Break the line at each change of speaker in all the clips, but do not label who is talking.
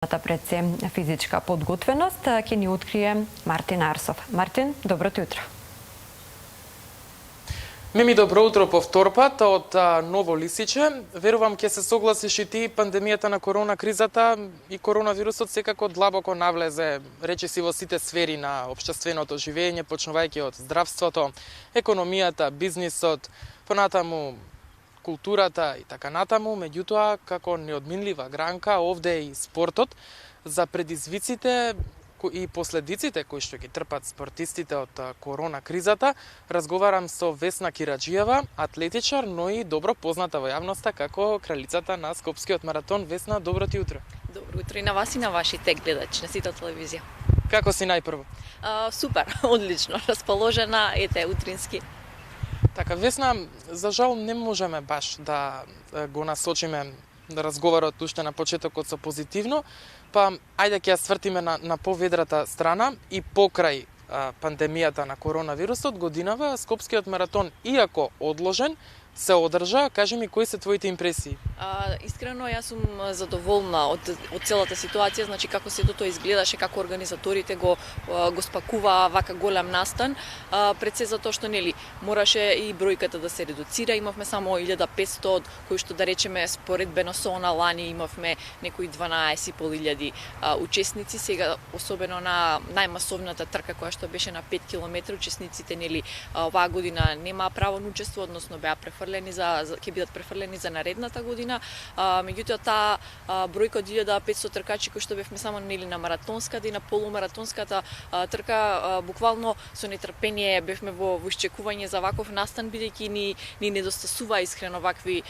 Пред се физичка подготвеност ќе ни открие Мартин Арсов. Мартин, доброто утро.
Мими, добро утро повтор пат од Ново Лисиче. Верувам ќе се согласиш и ти, пандемијата на корона кризата и коронавирусот секако длабоко навлезе, речиси, во сите сфери на општественото живење, почнувајќи од здравството, економијата, бизнисот, понатаму културата и така натаму, меѓутоа како неодминлива гранка овде и спортот за предизвиците и последиците кои што ги трпат спортистите од корона кризата. Разговарам со Весна Кираџиева, атлетичар, но и добро позната во јавноста како кралицата на Скопскиот маратон. Весна, добро ти утро.
Добро утро и на вас и на вашите гледачи на сите телевизија.
Како си најпрво?
Супер, одлично, расположена, ете, утрински.
Така, Весна, за жал не можеме баш да го насочиме разговорот уште на почетокот со позитивно, па ајде ќе ја свртиме на поведрата страна и покрај пандемијата на коронавирусот, годинава Скопскиот маратон, иако одложен, се одржа. Кажи ми, кои се твоите импресии?
Искрено, јас сум задоволна од целата ситуација, значи како сето тоа изгледаше, како организаторите го спакуваа вака голем настан, пред се затоа што нели мораше и бројката да се редуцира, имавме само 1500, кои што да речеме споредбено со она лани имавме некои 12.500 учесници, сега особено на најмасовната трка која што беше на 5 км, учесниците нели оваа година нема право на учество, односно беа ќе бидат префрлени за наредната година. Меѓутоа таа бројка од 1500 тркачи кои што бевме само нели на маратонската и на полумаратонската трка, буквално со нетрпение бевме во исчекување за ваков настан, бидејќи ни недостасува искрено вакви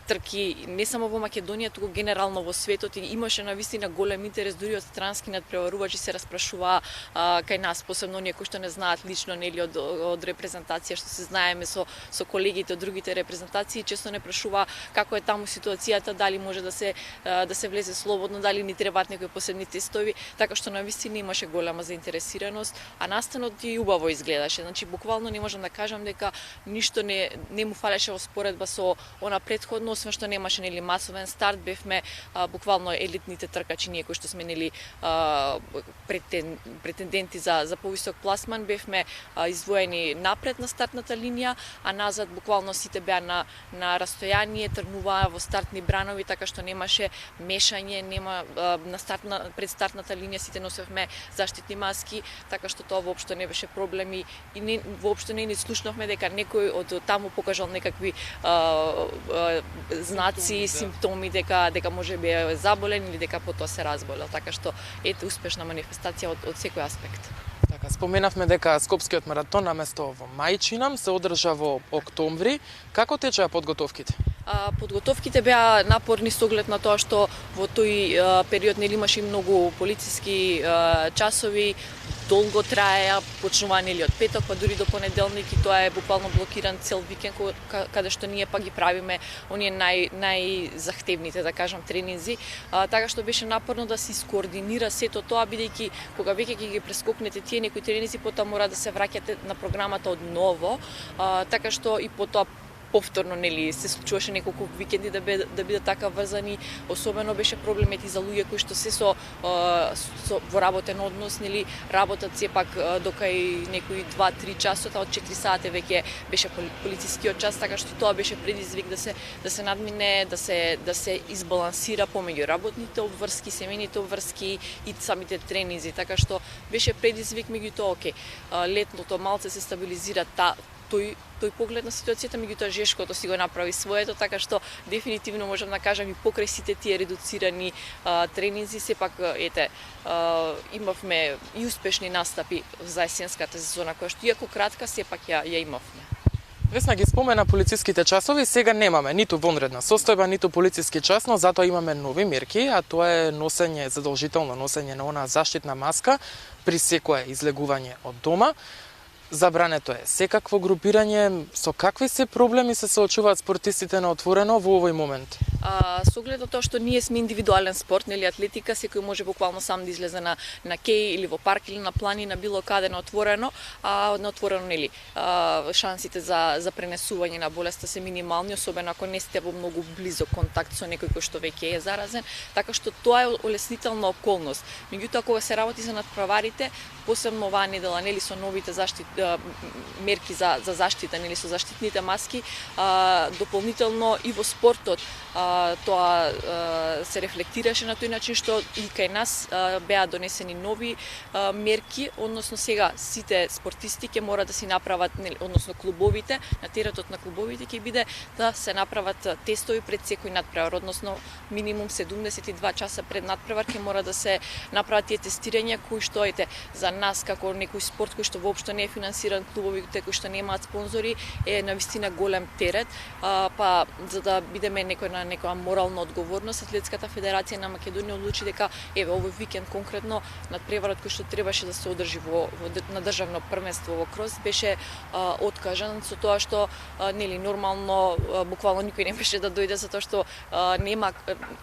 трки не само во Македонија, туку генерално во светот, и имаше навистина голем интерес дури од странски надпреварувачи се распрашуваа кај нас, посебно оние кои што не знаат лично нели од репрезентација, што се знаеме со колегите од другите репрезентации, често не прашува како е таму ситуацијата, дали може да се влезе слободно, дали ни требаат некои посебни тестови, така што навистина имаше голема заинтересираност, а настанот и убаво изгледаше. Значи буквално не можам да кажам дека ништо не му фалеше во споредба со она претходно, освен што немаше нели масовен старт, бевме буквално елитните тркачи, ние кои што сме нели претенденти за повисок пласман, бевме издвоени напред на стартната линија, а назад буквално сите беа на растојание, тргнуваа во стартни бранови, така што немаше мешање, пред стартната линија сите носевме заштитни маски, така што тоа воопшто не беше проблем и воопшто не слушнавме дека некој од таму покажал некакви знаци, симптоми дека може би е заболен или дека потоа се разболел, така што ете успешна манифестација од секој аспект.
Така, споменавме дека Скопскиот маратон наместо во мајчинам се одржа во октомври. Како течеа подготовките?
Подготовките беа напорни со оглед на тоа што во тој период нели имаше многу полициски часови, долго траеа, почнува нели од петок па дури до понеделник, и тоа е буквално блокиран цел викенд каде што ние па ги правиме оние најзахтевните, да кажам, тренинзи, така што беше напорно да се искоординира сето тоа, бидејќи кога веќе ќе ги прескокнете тие некои тренинзи, потоа мора да се враќате на програмата од ново, така што и потоа повторно нели се случуваше неколку викенди да бидат така врзани. Особено беше проблемет и за луѓе кои што се со во работен однос, нели работат сепак докај некои 2-3 часот, а од 4 сати веќе беше полицискиот час, така што тоа беше предизвик да се надмине, да се избалансира помеѓу работните обврски, семејните обврски и самите тренинзи, така што беше предизвик. Меѓутоа оке, летното малце се стабилизира тој поглед на ситуацијата, меѓутоа жешкото си го направи своето, така што дефинитивно можам да кажам и покрај сите тие редуцирани тренинзи, сепак ете имавме и успешни настапи за есенската сезона, која што иако кратка, сепак ја имавме.
Весна ги спомена полициските часови, сега немаме ниту вонредна состојба, ниту полициски час, но затоа имаме нови мерки, а тоа е задолжително носење на она заштитна маска при секое излегување од дома. Забрането е секакво групирање. Со какви се проблеми се соочуваат спортистите на отворено во овој момент?
Со оглед на тоа што ние сме индивидуален спорт, нели атлетика, секој може буквално сам да излезе на кеј или во парк или на планина, било каде на отворено, на отворено нели шансите за пренесување на болеста се минимални, особено ако не сте во многу близок контакт со некој кој што веќе е заразен, така што тоа е олеснителна околност. Меѓутоа кога се работи за надпреварите, посебно оваа недела, нели со новите мерки за заштита, нели со заштитните маски, дополнително и во спортот тоа се рефлектираше на тој начин што и кај нас беа донесени нови мерки, односно сега сите спортисти ќе мора да си направат, односно клубовите, на теретот на клубовите ќе биде да се направат тестови пред секој надпревар, односно минимум 72 часа пред надпревар ќе мора да се направат тие тестирања кои што за нас како некој спорт кој што воопшто не е финансиран, клубовите кои што немаат спонзори е навистина голем терет, па за да бидеме некоја морална одговорност, Атлетската федерација на Македонија одлучи дека овој викенд конкретно надпреварот кој што требаше да се одржи на државно првенство во крос беше откажан со тоа што нели нормално буквално никој не беше да дојде затоа што нема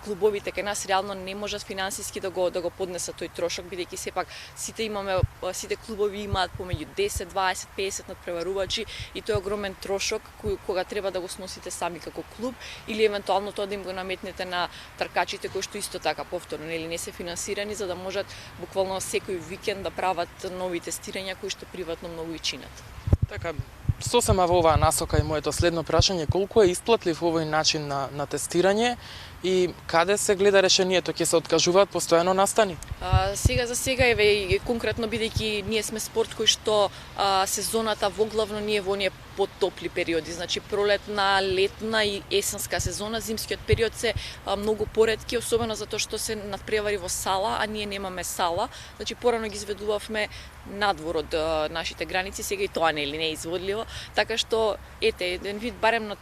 клубовите кај нас реално не можат финансиски да го поднесат тој трошок, бидејќи сепак сите клубови имаат помеѓу 10, 20, 50 надпреварувачи и тоа е огромен трошок кога треба да го сносите сами како клуб или евентуално тоа да им го наметнете на тркачите кои што исто така повторно нели не се финансирани за да можат буквално секој викенд да прават нови тестирања кои што приватно многу и чинат.
Така, сосема во оваа насока и моето следно прашање, колку е исплатлив овој начин на тестирање и каде се гледа решението, ќе се откажуваат постојано настани?
Сега за сега и конкретно бидејќи ние сме спорт кој што сезоната воглавно ние во оние потопли периоди, значи пролетна, летна и есенска сезона, зимскиот период се многу поретки, особено затоа што се надпревари во сала, а ние немаме сала, значи порано ги изведувавме надвор од нашите граници, сега и тоа не е изводливо, така што еден вид барем на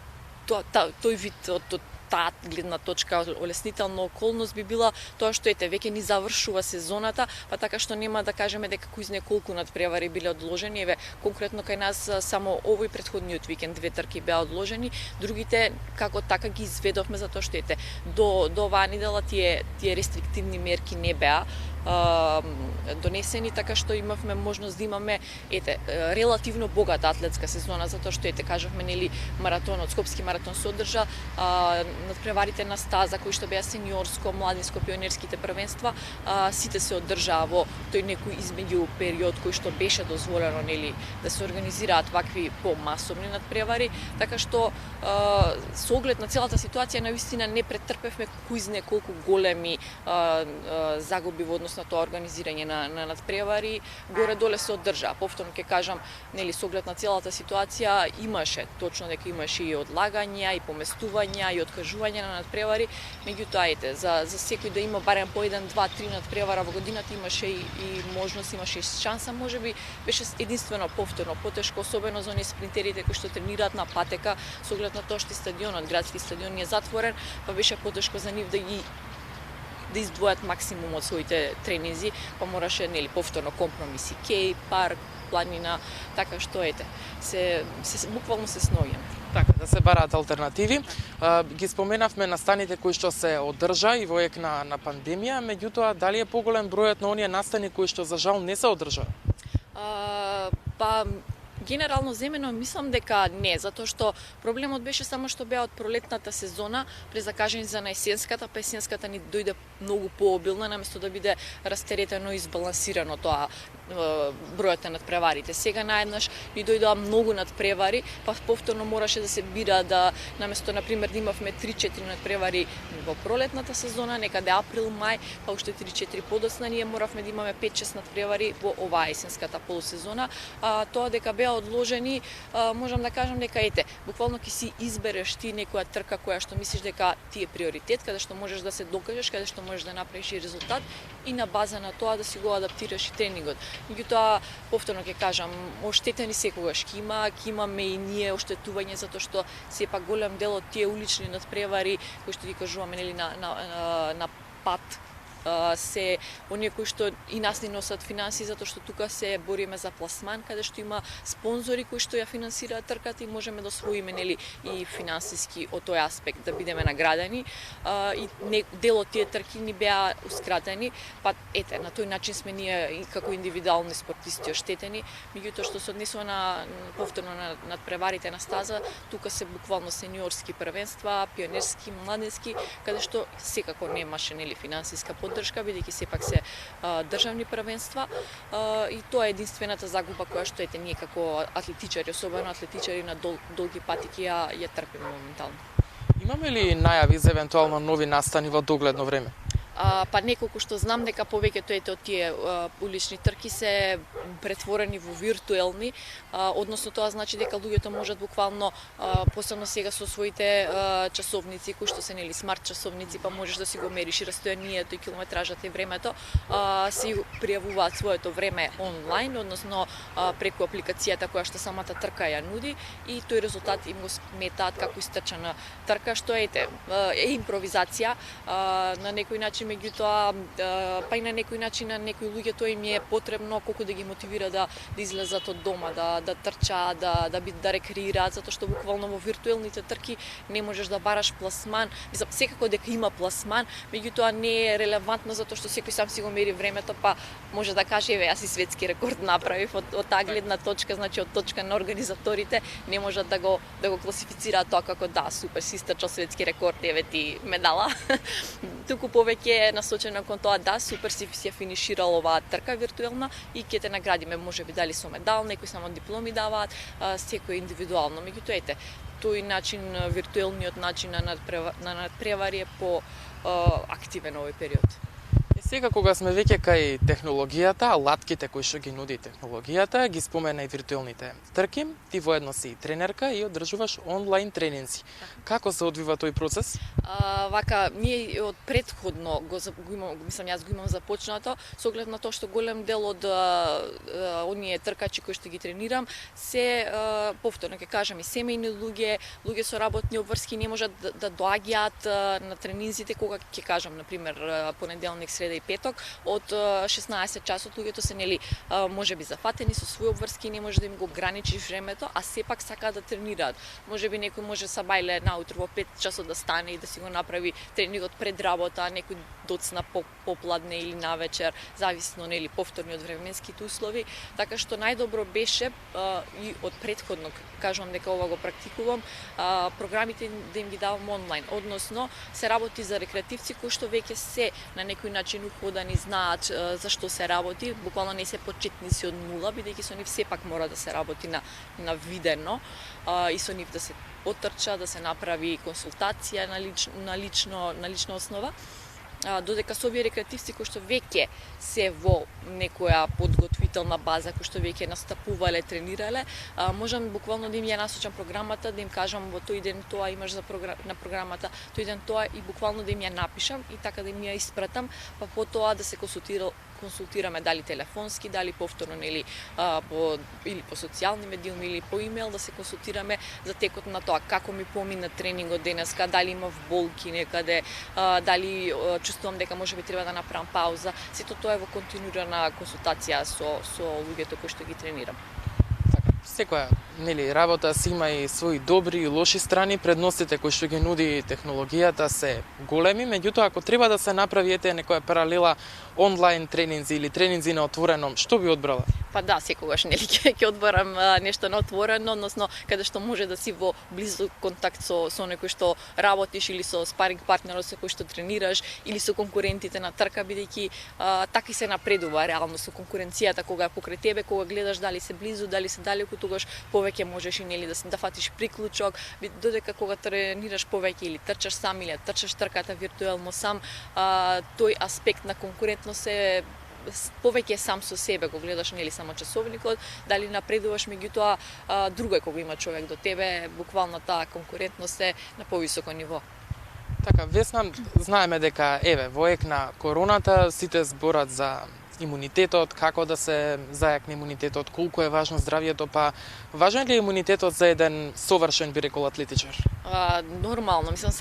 тој вид од таа гледна точка олеснителна околност би била тоа што веќе ни завршува сезоната, па така што нема да кажеме дека кој знае колку надпревари биле одложени. Конкретно кај нас само овој претходниот викенд 2 трки беа одложени, другите како така ги изведовме затоа што до оваа недела тие рестриктивни мерки не беа донесени, така што имавме можност да имаме релативно богата атлетска сезона, затоа што кажавме нели маратонот, Скопски маратон се одржа, надпреварите на стаза кои што беа сениорско, младинско, пионерските првенства, сите се одржаа во тој некој измеѓу период кој што беше дозволено нели да се организираат вакви помасовни надпревари, така што со оглед на целата ситуација навистина не претрпевме кој знае колку големи загуби во однос на тоа организирање на надпревари, горе-доле се одржа. Повторно ќе кажам, нели со оглед на целата ситуација имаше точно дека имаше и одлагања, и поместувања, и откажување на надпревари, меѓутоа за секој да има барем по 1, 2, 3 надпревара во годината имаше и можност, имаше и шанса, можеби беше единствено повторно потешко, особено за оние спринтерите кои што тренираат на патека, со оглед на тоа што стадионот, градски стадион е затворен, па беше потешко за нив да издвојат максимум од своите тренинзи, па мораше нели повторно компромиси, кеј, парк, планина, така што буквално се сноѓаме.
Така, да се бараат алтернативи. Ги споменавме настаните кои што се одржа и во ек на пандемија, меѓутоа дали е поголем бројот на оние настани кои што за жал не се одржаа?
Генерално земено мислам дека не, затоа што проблемот беше само што беа од пролетната сезона, презакажени за наесенската, па есенската ни дојде многу пообилна, наместо да биде растеретено и избалансирано тоа бројот на надпреварите. Сега наеднаш ни дојдоа многу надпревари, па повторно мораше да се бира наместо например да имавме 3-4 надпревари во пролетната сезона, некаде април, мај, па уште 3-4 подоцна ние моравме да имаме 5-6 надпревари во оваа есенската полусезона. Тоа дека беа одложени, можам да кажам дека буквално ќе си избереш ти некоја трка која што мислиш дека ти е приоритет, каде што можеш да се докажеш, каде што можеш да направиш и резултат и на база на тоа да си го адаптираш и тренингот. Меѓутоа, повторно ќе кажам, оштетени секогаш ќе имаме и ние оштетување затоа што сепак голем дел од тие улични надпревари кои што ги кажуваме нели на пат се оние кои што и нас ни носат финансии, затоа што тука се бориме за пласман, каде што има спонзори кои што ја финансираат трката и можеме да освоиме нели и финансиски од тој аспект да бидеме наградени. И дел од тие трки ни беа ускратени, па ете на тој начин сме ние и како индивидуални спортисти оштетени, меѓутоа што се однесува на повторно на надпреварите на стаза, тука се буквално сениорски првенства, пионерски, младенски, каде што секако немаше нели финансиска поддршка, бидејќи сепак се државни првенства, и тоа е единствената загуба која што ете ние како атлетичари, особено атлетичари на долги патики ја трпиме моментално.
Имаме ли најави за евентуално нови настани во догледно време?
Па неколку што знам дека повеќето ете од тие улични трки се претворени во виртуелни, односно тоа значи дека луѓето можат буквално, посебно сега со своите часовници кои што се нели смарт часовници, па можеш да си го мериш и растојанието и километражата и времето, си пријавуваат своето време онлайн, односно преку апликацијата која што самата трка ја нуди, и тој резултат им го сметаат како истрчана трка, што е импровизација на некој начин. Меѓутоа, па и на некој начин на некои луѓе тоа им е потребно колку да ги мотивира да излезат од дома, да трчаат, да рекреираат, затоа што буквално во виртуелните трки не можеш да бараш пласман. Мислам, секако дека има пласман, меѓутоа не е релевантно затоа што секој сам си го мери времето, па може да каже еве јас и светски рекорд направив. Од таа гледна точка, значи од точка на организаторите, не можат да го класифицираат тоа како да, супер, си истрчал светски рекорд, еве ти медала. Туку повеќе е насочено кон тоа да, супер си ја финиширал оваа трка виртуелна и ќе те наградиме, можеби дали со медал, некои само дипломи даваат, секој индивидуално. Меѓутоа ете, тој начин, виртуелниот начин на надпревари е по активен овој период.
Сега кога сме веќе кај технологијата, алатките кои што ги нуди технологијата, ги спомена и виртуелните трки, ти воедно си и тренерка и одржуваш онлайн тренинзи. Како се одвива тој процес?
Вака, ние од предходно јас го имам започнато, со оглед на тоа што голем дел од оние тркачи кои што ги тренирам се повторно ќе кажам и семејни луѓе со работни обврски не можат да доаѓаат на тренинзите кога ќе кажам на пример понеделник, среда и петок од 16 часот. Луѓето се нели можеби зафатени со своји обврски, не може да им го ограничиш времето, а сепак сакаат да тренираат. Можеби некој може сабајле наутро во 5 часот да стане и да си го направи тренингот пред работа, некој доцна попладне или навечер, зависно нели повторни од временските услови, така што најдобро беше и од предходно кажувам дека ова го практикувам, програмите да им ги давам онлайн, односно се работи за рекреативци кои што веќе се на некој начин уходани, знаат за што се работи, буквално не се почетници од нула, бидејќи со нив сепак мора да се работи на видено и со нив да се отрча, да се направи консултација на лична основа. Додека со овие рекреативци кои што веќе се во некоја подготвителна база, кои што веќе настапувале, тренирале, можам буквално да им ја насочам програмата, да им кажам во тој ден тоа имаш на програмата, тој ден тоа и буквално да им ја напишам и така да им ја испратам, па потоа да се консултираме дали телефонски, дали повторно нели или по социјални медиуми или по имејл, да се консултираме за текот на тоа како ми помина тренингот денеска, дали имав болки некаде, дали чувствувам дека можеби треба да направам пауза. Сето тоа е во континуирана консултација со луѓето кои што ги тренирам.
Секоја нели работа си има и своји добри и лоши страни, предностите кои што ги нуди технологијата се големи, меѓутоа ако треба да се направи ете некоја паралела онлайн тренинзи или тренинзи на отворено, што би одбрала?
Па да, секогаш нели ќе одборам нешто на отворено, односно каде што може да си во близок контакт со некој што работиш или со спаринг партнерот со кој што тренираш или со конкурентите на трка, бидејќи така и се напредува реално со конкуренцијата кога е покрај тебе, кога гледаш дали се близу, дали се далеку, тогаш повеќе можеш и нели да фатиш приклучок, додека кога тренираш повеќе или трчаш сам или трчаш трката виртуелно сам, тој аспект на конкурентност е повеќе сам со себе, го гледаш нели само часовникот, дали напредуваш, меѓутоа друго е кога има човек до тебе, буквално таа конкурентност е на повисоко ниво.
Така, Весна, знаеме дека еве во ек на короната сите зборат за имунитетот, како да се зајакне имунитетот, колку е важно здравието, па важен ли е имунитетот за еден совршен, би рекол, атлетичар?
Нормално, мислам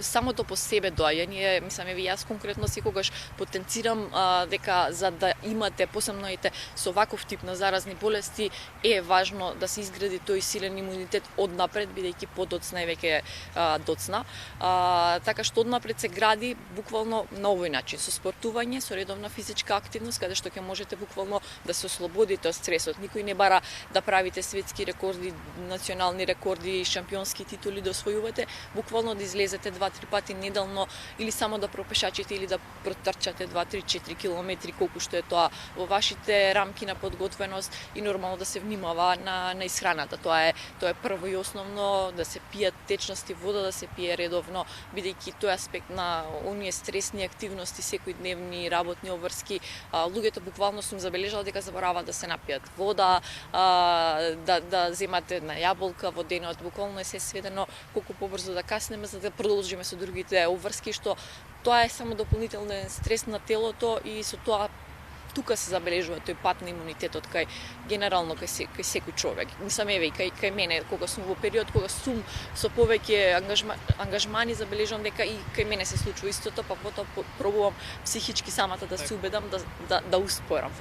самото по себе доаѓа. Ние, мислам, еви јас конкретно секогаш потенцирам дека за да имате посебноите со ваков тип на заразни болести е важно да се изгради тој силен имунитет однапред, бидејќи подоцна е веќе доцна. Така што однапред се гради буквално на овој начин, со спортување, со редовна физичка активност, каде што ќе можете буквално да се ослободите од стресот. Никој не бара да правите светски рекорди, национални рекорди, шампионски титули да освојувате, буквално да излезете 2-3 пати неделно или само да пропешачите или да протрчате 2-3-4 километри, колку што е тоа во вашите рамки на подготвеност и нормално да се внимава на исхраната. Тоа е прво и основно, да се пијат течности, вода да се пие редовно, бидејќи тој аспект на оние стресни активности секојдневни, работни обврски, луѓето буквално сум забележала дека забораваат да се напијат вода, да земат една јаболка во денот, буквално е се сведено колку побрзо да каснеме за да продолжиме со другите обврски, што тоа е само дополнителен стрес на телото и со тоа тука се забележува тој пат на имунитетот генерално кај секој човек. Мислам, еве, кај мене, кога сум во период, кога сум со повеќе ангажмани, забележувам дека и кај мене се случува истото, па потоа пробувам психички самата да се убедам да успорам.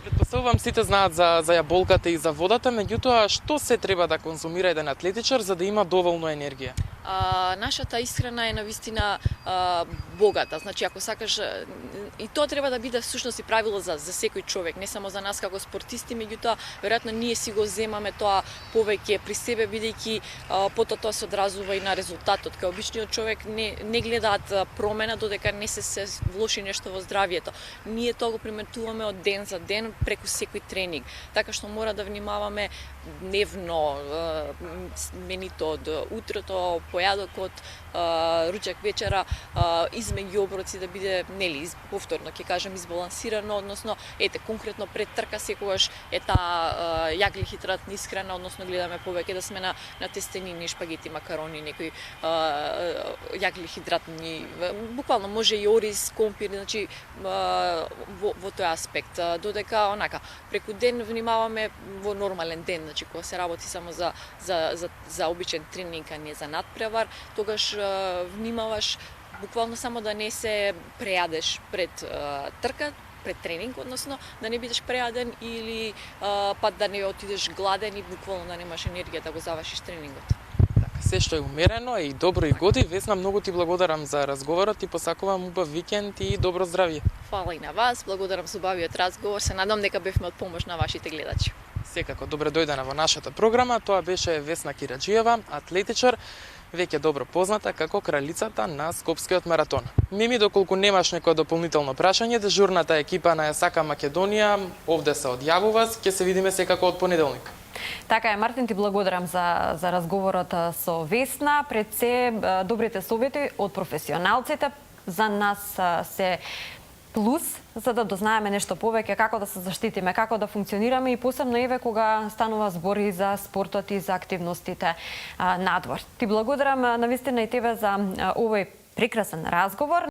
Претпоставувам сите знаат за јаболката и за водата, меѓутоа што се треба да конзумира еден атлетичар за да има доволно енергија?
Нашата исхрана е навистина богата. Значи, ако сакаш, и тоа треба да биде всушност и правило за секој човек, не само за нас како спортисти, меѓутоа веројатно ние си го земаме тоа повеќе при себе, бидејќи потоа тоа се одразува и на резултатот. Кај обичниот човек не гледаат промена додека не се влоши нешто во здравието. Ние тоа го приметуваме од ден за ден преку секој тренинг. Така што мора да внимаваме дневно, менито од утрото, појадокот, ручак вечера, измеѓу оброци да биде, повторно ќе кажем, избалансирано, односно, конкретно пред трка секогаш е таа јаглихидратна исхрана, односно гледаме повеќе да сме на тестенини, шпагети, макарони, некои јаглихидратни, буквално може и ориз, компир, значи во тој аспект. Додека онака преку ден внимаваме во нормален ден, значи кога се работи само за обичен тренинг, а не за надпревар, тогаш внимаваш буквално само да не се прејадеш пред трка, пред тренинг, односно да не бидеш прејаден или па да не отидеш гладен и буквално да немаш енергија да го завршиш тренингот.
Се што е умерено и добро и годи. Весна, многу ти благодарам за разговорот и посакувам убав викенд и добро здравје.
Фала и на вас, благодарам за убавиот разговор, се надам дека бевме од помош на вашите гледачи.
Секако, добре дојдена во нашата програма. Тоа беше Весна Кираџиева, атлетичар, веќе добро позната како кралицата на Скопскиот маратон. Мими, доколку немаш некој дополнително прашање, дежурната екипа на Јасака Македонија овде се одјавува, ќе се видиме секако од понеделник.
Така е, Мартин, ти благодарам за разговорот со Весна. Пред се, добрите совети од професионалците за нас се плюс, за да дознаеме нешто повеќе како да се заштитиме, како да функционираме и посебно еве кога станува збори за спортот и за активностите надвор. Ти благодарам навистина и тебе за овој прекрасен разговор.